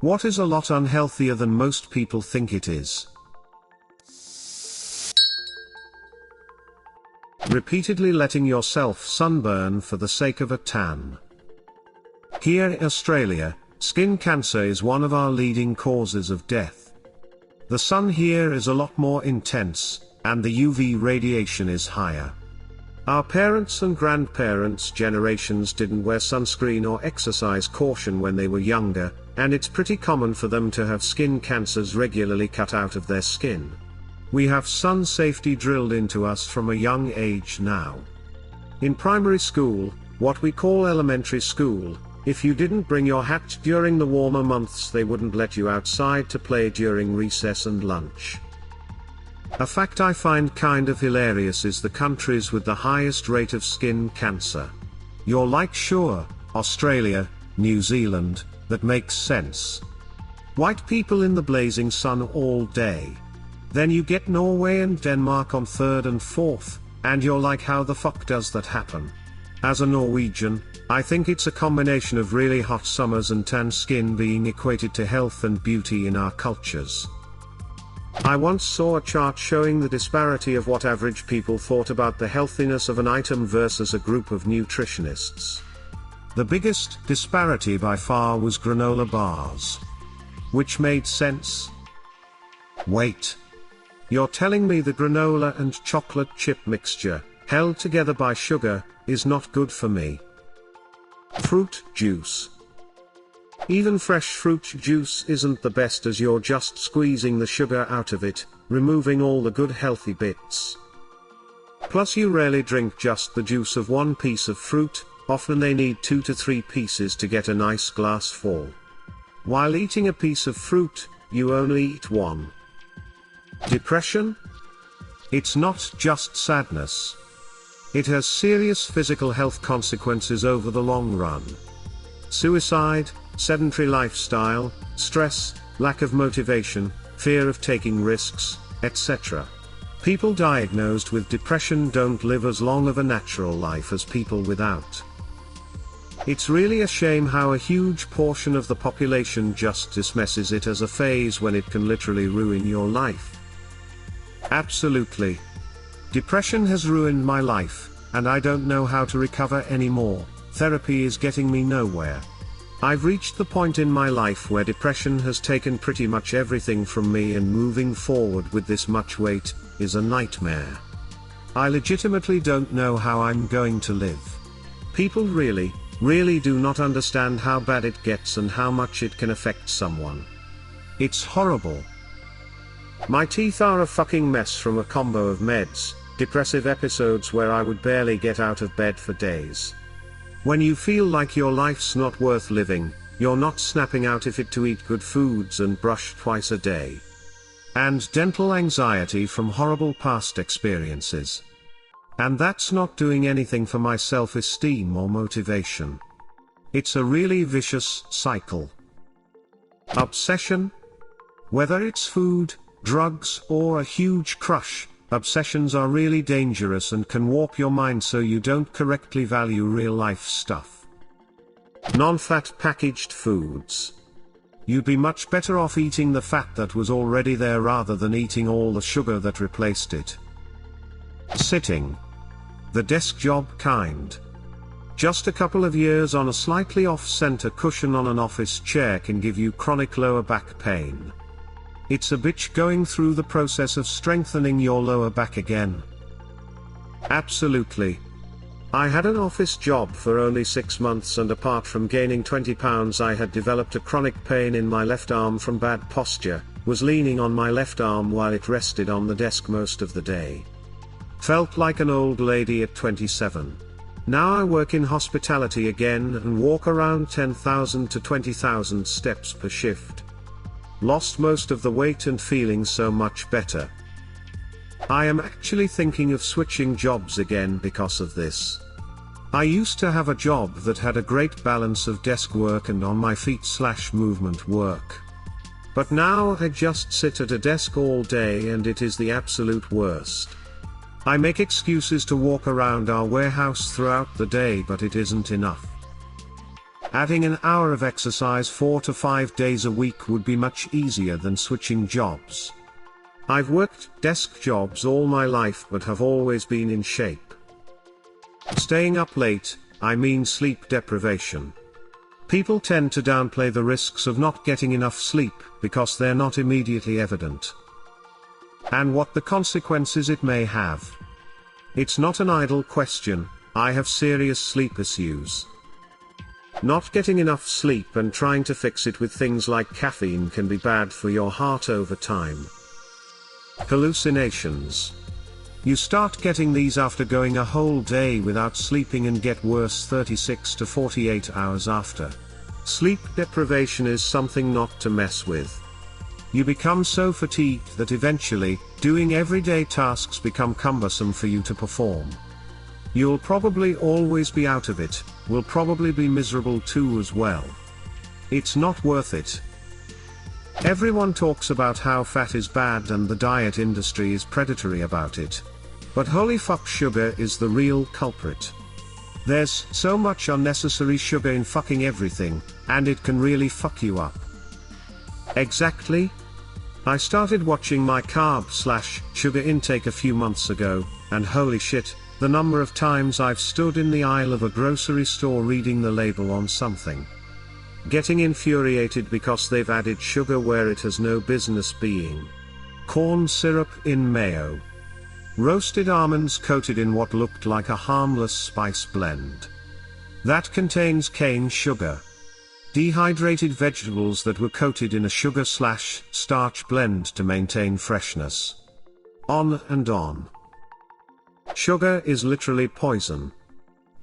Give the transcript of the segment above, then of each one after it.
What is a lot unhealthier than most people think it is? Repeatedly letting yourself sunburn for the sake of a tan. Here in Australia, skin cancer is one of our leading causes of death. The sun here is a lot more intense, and the UV radiation is higher. Our parents and grandparents' generations didn't wear sunscreen or exercise caution when they were younger, and it's pretty common for them to have skin cancers regularly cut out of their skin. We have sun safety drilled into us from a young age now. In primary school, what we call elementary school, if you didn't bring your hat during the warmer months, they wouldn't let you outside to play during recess and lunch. A fact I find kind of hilarious is the countries with the highest rate of skin cancer. You're like, sure, Australia, New Zealand, that makes sense. White people in the blazing sun all day. Then you get Norway and Denmark on third and fourth, and you're like, how the fuck does that happen? As a Norwegian, I think it's a combination of really hot summers and tan skin being equated to health and beauty in our cultures. I once saw a chart showing the disparity of what average people thought about the healthiness of an item versus a group of nutritionists. The biggest disparity by far was granola bars. Which made sense. Wait. You're telling me the granola and chocolate chip mixture, held together by sugar, is not good for me? Fruit juice. Even fresh fruit juice isn't the best, as you're just squeezing the sugar out of it, removing all the good healthy bits. Plus you rarely drink just the juice of one piece of fruit, often they need 2 to 3 pieces to get a nice glass full. While eating a piece of fruit, you only eat one. Depression? It's not just sadness. It has serious physical health consequences over the long run. Suicide, sedentary lifestyle, stress, lack of motivation, fear of taking risks, etc. People diagnosed with depression don't live as long of a natural life as people without. It's really a shame how a huge portion of the population just dismisses it as a phase when it can literally ruin your life. Absolutely. Depression has ruined my life, and I don't know how to recover anymore. Therapy is getting me nowhere. I've reached the point in my life where depression has taken pretty much everything from me, and moving forward with this much weight is a nightmare. I legitimately don't know how I'm going to live. People really do not understand how bad it gets and how much it can affect someone. It's horrible. My teeth are a fucking mess from a combo of meds, depressive episodes where I would barely get out of bed for days. When you feel like your life's not worth living, you're not snapping out of it to eat good foods and brush twice a day. And dental anxiety from horrible past experiences. And that's not doing anything for my self-esteem or motivation. It's a really vicious cycle. Obsession? Whether it's food, drugs, or a huge crush, obsessions are really dangerous and can warp your mind so you don't correctly value real-life stuff. Non-fat packaged foods. You'd be much better off eating the fat that was already there rather than eating all the sugar that replaced it. Sitting. The desk job kind. Just a couple of years on a slightly off-center cushion on an office chair can give you chronic lower back pain. It's a bitch going through the process of strengthening your lower back again. Absolutely. I had an office job for only 6 months, and apart from gaining 20 pounds, I had developed a chronic pain in my left arm from bad posture, was leaning on my left arm while it rested on the desk most of the day. Felt like an old lady at 27. Now I work in hospitality again and walk around 10,000 to 20,000 steps per shift. Lost most of the weight and feeling so much better. I am actually thinking of switching jobs again because of this. I used to have a job that had a great balance of desk work and on my feet / movement work. But now I just sit at a desk all day and it is the absolute worst. I make excuses to walk around our warehouse throughout the day, but it isn't enough. Adding an hour of exercise 4 to 5 days a week would be much easier than switching jobs. I've worked desk jobs all my life but have always been in shape. Staying up late, I mean sleep deprivation. People tend to downplay the risks of not getting enough sleep because they're not immediately evident, and what the consequences it may have. It's not an idle question. I have serious sleep issues. Not getting enough sleep and trying to fix it with things like caffeine can be bad for your heart over time. Hallucinations. You start getting these after going a whole day without sleeping and get worse 36 to 48 hours after. Sleep deprivation is something not to mess with. You become so fatigued that eventually, doing everyday tasks become cumbersome for you to perform. You'll probably always be out of it, will probably be miserable too as well. It's not worth it. Everyone talks about how fat is bad and the diet industry is predatory about it. But holy fuck, sugar is the real culprit. There's so much unnecessary sugar in fucking everything, and it can really fuck you up. Exactly? I started watching my carb/sugar intake a few months ago, and holy shit, the number of times I've stood in the aisle of a grocery store reading the label on something, getting infuriated because they've added sugar where it has no business being. Corn syrup in mayo. Roasted almonds coated in what looked like a harmless spice blend that contains cane sugar. Dehydrated vegetables that were coated in a sugar/starch blend to maintain freshness. On and on. Sugar is literally poison.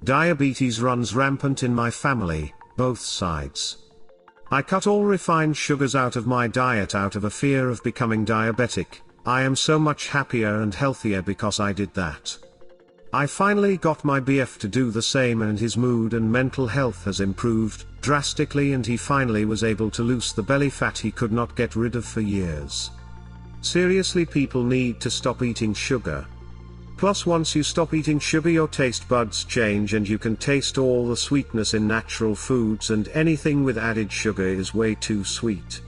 Diabetes runs rampant in my family, both sides. I cut all refined sugars out of my diet out of a fear of becoming diabetic. I am so much happier and healthier because I did that. I finally got my BF to do the same and his mood and mental health has improved drastically and he finally was able to lose the belly fat he could not get rid of for years. Seriously, people need to stop eating sugar. Plus, once you stop eating sugar, your taste buds change and you can taste all the sweetness in natural foods, and anything with added sugar is way too sweet.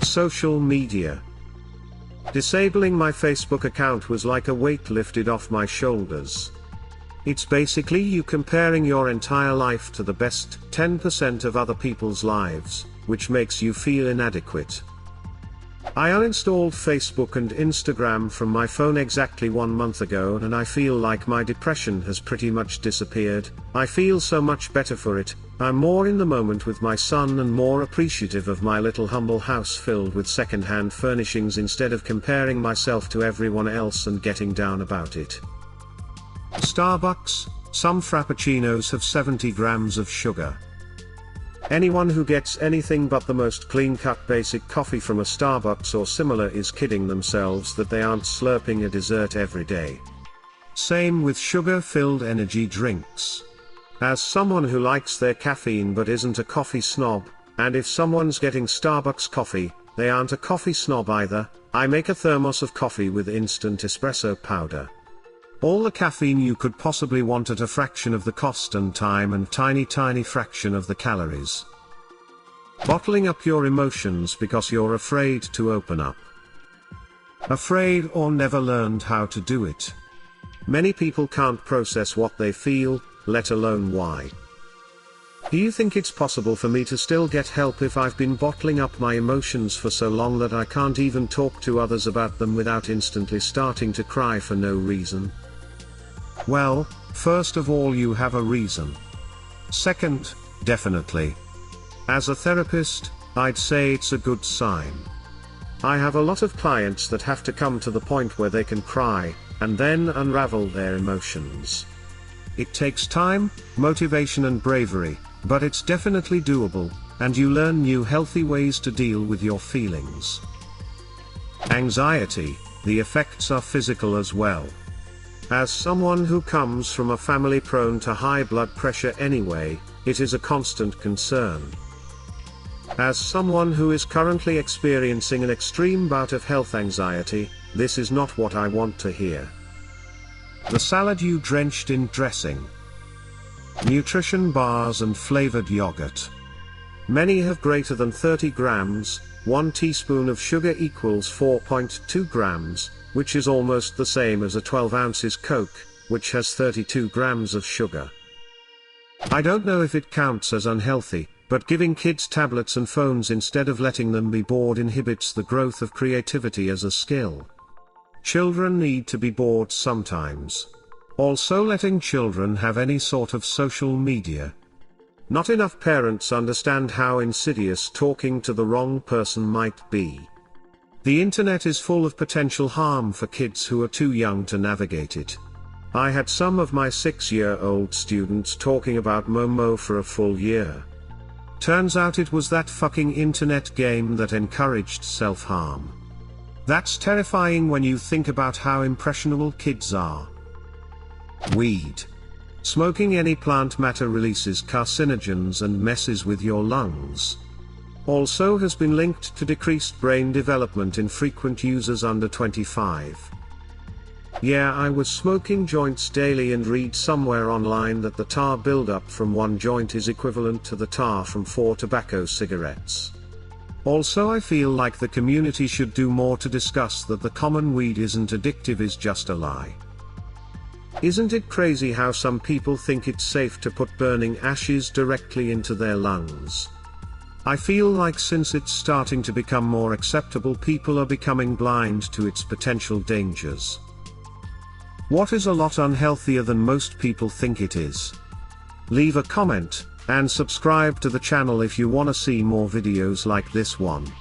Social media. Disabling my Facebook account was like a weight lifted off my shoulders. It's basically you comparing your entire life to the best 10% of other people's lives, which makes you feel inadequate. I uninstalled Facebook and Instagram from my phone exactly 1 month ago and I feel like my depression has pretty much disappeared. I feel so much better for it. I'm more in the moment with my son and more appreciative of my little humble house filled with second-hand furnishings instead of comparing myself to everyone else and getting down about it. Starbucks, some frappuccinos have 70 grams of sugar. Anyone who gets anything but the most clean-cut basic coffee from a Starbucks or similar is kidding themselves that they aren't slurping a dessert every day. Same with sugar-filled energy drinks. As someone who likes their caffeine but isn't a coffee snob, and if someone's getting Starbucks coffee, they aren't a coffee snob either, I make a thermos of coffee with instant espresso powder. All the caffeine you could possibly want at a fraction of the cost and time and tiny fraction of the calories. Bottling up your emotions because you're afraid to open up. Afraid or never learned how to do it. Many people can't process what they feel, let alone why. Do you think it's possible for me to still get help if I've been bottling up my emotions for so long that I can't even talk to others about them without instantly starting to cry for no reason? Well, first of all, you have a reason. Second, definitely. As a therapist, I'd say it's a good sign. I have a lot of clients that have to come to the point where they can cry, and then unravel their emotions. It takes time, motivation and bravery, but it's definitely doable, and you learn new healthy ways to deal with your feelings. Anxiety, the effects are physical as well. As someone who comes from a family prone to high blood pressure anyway, it is a constant concern. As someone who is currently experiencing an extreme bout of health anxiety, this is not what I want to hear. The salad you drenched in dressing. Nutrition bars and flavored yogurt. Many have greater than 30 grams, 1 teaspoon of sugar equals 4.2 grams, which is almost the same as a 12 ounces Coke, which has 32 grams of sugar. I don't know if it counts as unhealthy, but giving kids tablets and phones instead of letting them be bored inhibits the growth of creativity as a skill. Children need to be bored sometimes. Also, letting children have any sort of social media. Not enough parents understand how insidious talking to the wrong person might be. The internet is full of potential harm for kids who are too young to navigate it. I had some of my 6-year-old students talking about Momo for a full year. Turns out it was that fucking internet game that encouraged self-harm. That's terrifying when you think about how impressionable kids are. Weed. Smoking any plant matter releases carcinogens and messes with your lungs. Also has been linked to decreased brain development in frequent users under 25. Yeah, I was smoking joints daily and read somewhere online that the tar buildup from one joint is equivalent to the tar from 4 tobacco cigarettes. Also, I feel like the community should do more to discuss that the common weed isn't addictive is just a lie. Isn't it crazy how some people think it's safe to put burning ashes directly into their lungs? I feel like since it's starting to become more acceptable, people are becoming blind to its potential dangers. What is a lot unhealthier than most people think it is? Leave a comment, and subscribe to the channel if you wanna see more videos like this one.